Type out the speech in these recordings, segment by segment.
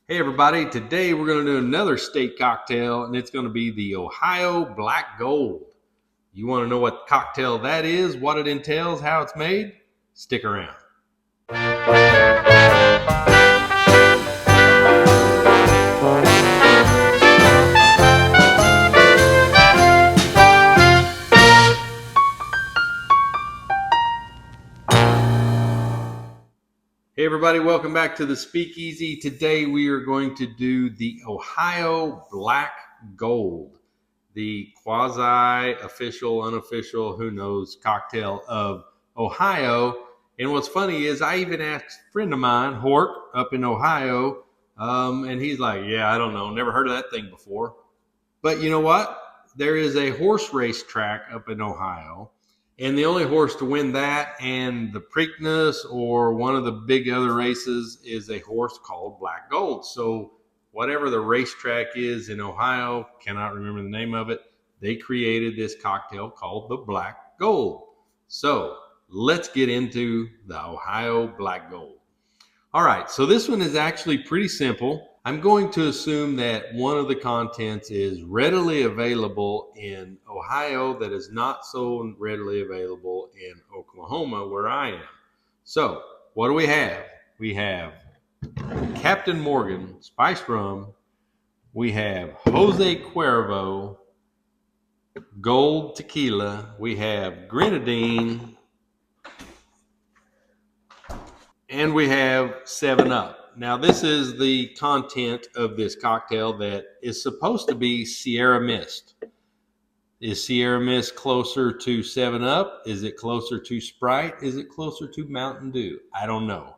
Hey everybody, today we're going to do another state cocktail and it's going to be the Ohio Black Gold. You want to know what cocktail that is, what it entails, how it's made? Stick around. Hey everybody, welcome back to the Speakeasy. Today we are going to do the Ohio Black Gold, the quasi-official, unofficial, who knows, cocktail of Ohio. And what's funny is I even asked a friend of mine, Hork, up in Ohio, and he's like, yeah, I don't know, never heard of that thing before. But you know what? There is a horse race track up in Ohio, and the only horse to win that and the Preakness or one of the big other races is a horse called Black Gold. So whatever the racetrack is in Ohio, cannot remember the name of it, they created this cocktail called the Black Gold. So let's get into the Ohio Black Gold. All right, so this one is actually pretty simple. I'm going to assume that one of the contents is readily available in Ohio that is not so readily available in Oklahoma, where I am. So, what do we have? We have Captain Morgan Spiced Rum. We have Jose Cuervo Gold Tequila. We have Grenadine. And we have 7-Up. Now, this is the content of this cocktail that is supposed to be Sierra Mist. Is Sierra Mist closer to 7-Up? Is it closer to Sprite? Is it closer to Mountain Dew? I don't know.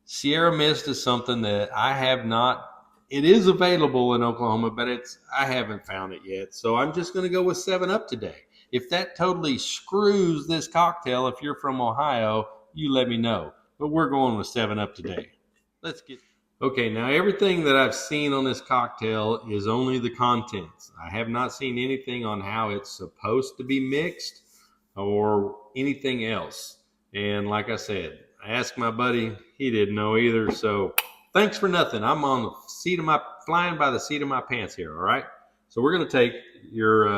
Sierra Mist is something that I have not, it is available in Oklahoma, but I haven't found it yet. So I'm just going to go with 7-Up today. If that totally screws this cocktail, if you're from Ohio, you let me know. But we're going with 7-Up today. Let's get. Okay, now everything that I've seen on this cocktail is only the contents. I have not seen anything on how it's supposed to be mixed or anything else. And like I said, I asked my buddy, he didn't know either. So thanks for nothing. I'm on the seat of flying by the seat of my pants here. All right. So we're going to take your,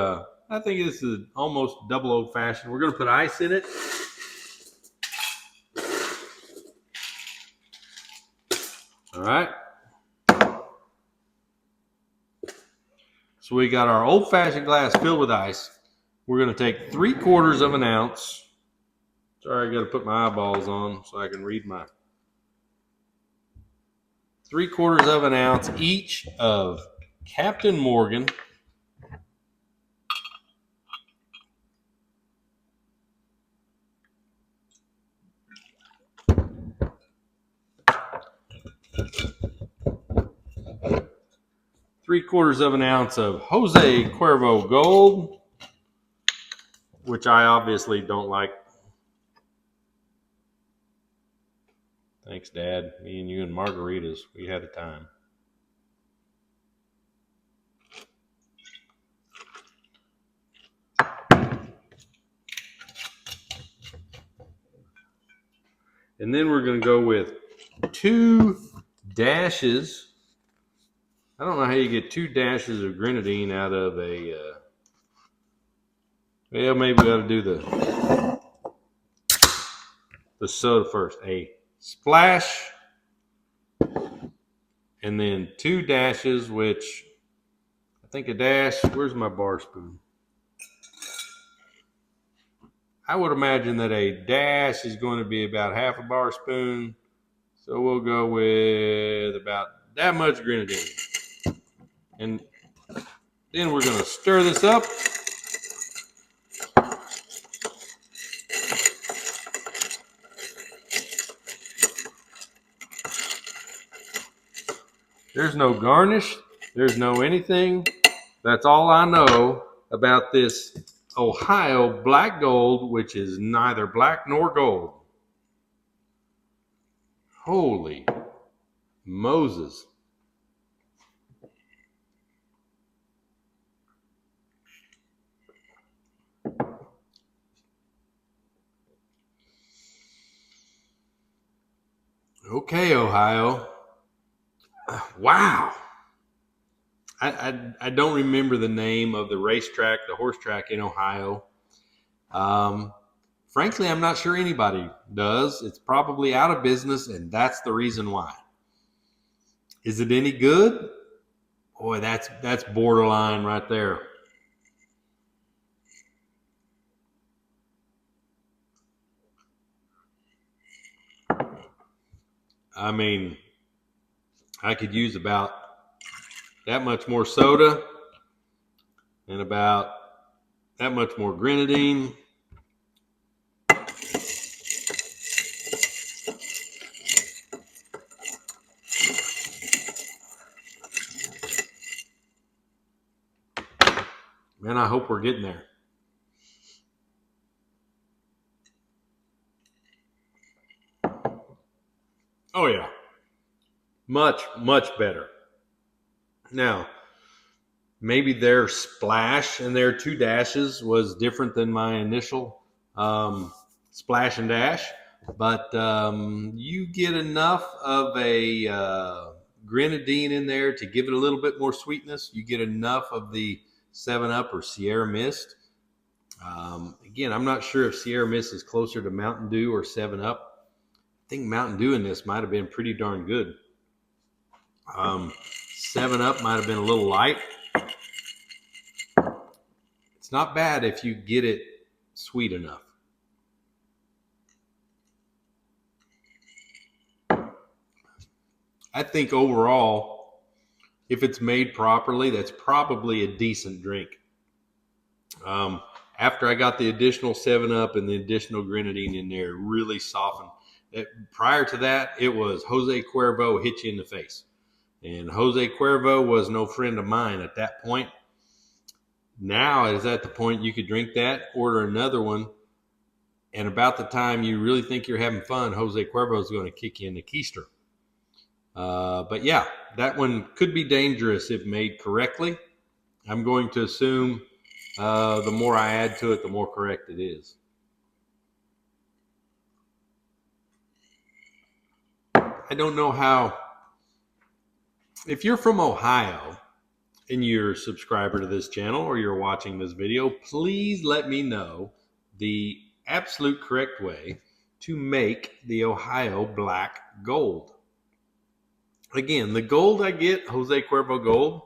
I think this is almost double old fashioned. We're going to put ice in it. All right. So we got our old fashioned glass filled with ice. We're going to take 3/4 of an ounce. Sorry, I got to put my eyeballs on so I can read my 3/4 of an ounce each of Captain Morgan. Three-quarters of an ounce of Jose Cuervo Gold, which I obviously don't like. Thanks, Dad. Me and you and margaritas, we had a time. And then we're going to go with 2 dashes. I don't know how you get 2 dashes of grenadine out of a. Well, maybe we ought to do the soda first. A splash, and then 2 dashes, which I think a dash. Where's my bar spoon? I would imagine that a dash is going to be about half a bar spoon. So we'll go with about that much grenadine. And then we're going to stir this up. There's no garnish. There's no anything. That's all I know about this Ohio Black Gold, which is neither black nor gold. Holy Moses. Okay, Ohio. Wow. I don't remember the name of the racetrack, the horse track in Ohio. Frankly, I'm not sure anybody does. It's probably out of business, and that's the reason why. Is it any good? Boy, that's borderline right there. I mean, I could use about that much more soda and about that much more grenadine. Man, I hope we're getting there. Oh, yeah. Much, much better. Now, maybe their splash and their 2 dashes was different than my initial splash and dash, but you get enough of a grenadine in there to give it a little bit more sweetness. You get enough of the 7-Up or Sierra Mist. Again, I'm not sure if Sierra Mist is closer to Mountain Dew or 7-Up. I think Mountain Dew in this might have been pretty darn good. 7-Up might have been a little light. It's not bad if you get it sweet enough. I think overall, if it's made properly, that's probably a decent drink. After I got the additional 7-Up and the additional grenadine in there, really softened. Prior to that, it was Jose Cuervo hit you in the face. And Jose Cuervo was no friend of mine at that point. Now it is at the point you could drink that, order another one, and about the time you really think you're having fun, Jose Cuervo is going to kick you in the keister. But yeah, that one could be dangerous if made correctly. I'm going to assume the more I add to it, the more correct it is. I don't know how. If you're from Ohio and you're a subscriber to this channel or you're watching this video, please let me know the absolute correct way to make the Ohio Black Gold. Again, the gold I get, Jose Cuervo Gold,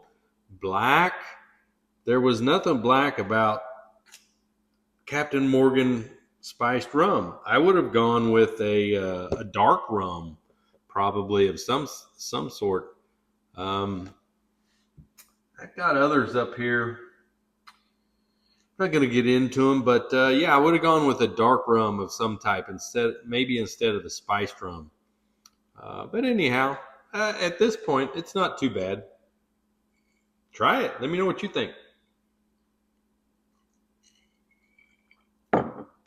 black. There was nothing black about Captain Morgan spiced rum. I would have gone with a dark rum, probably of some sort. I've got others up here. I'm not going to get into them, but yeah, I would have gone with a dark rum of some type instead of the spiced rum. But anyhow, at this point, it's not too bad. Try it. Let me know what you think.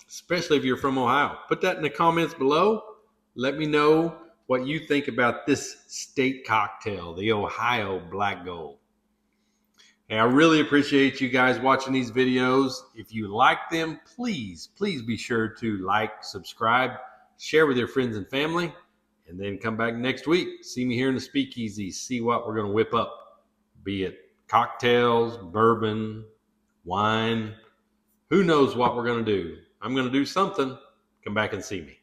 Especially if you're from Ohio. Put that in the comments below. Let me know what you think about this state cocktail, the Ohio Black Gold. Hey, I really appreciate you guys watching these videos. If you like them, please be sure to like, subscribe, share with your friends and family, and then come back next week. See me here in the Speakeasy. See what we're going to whip up, be it cocktails, bourbon, wine. Who knows what we're going to do? I'm going to do something. Come back and see me.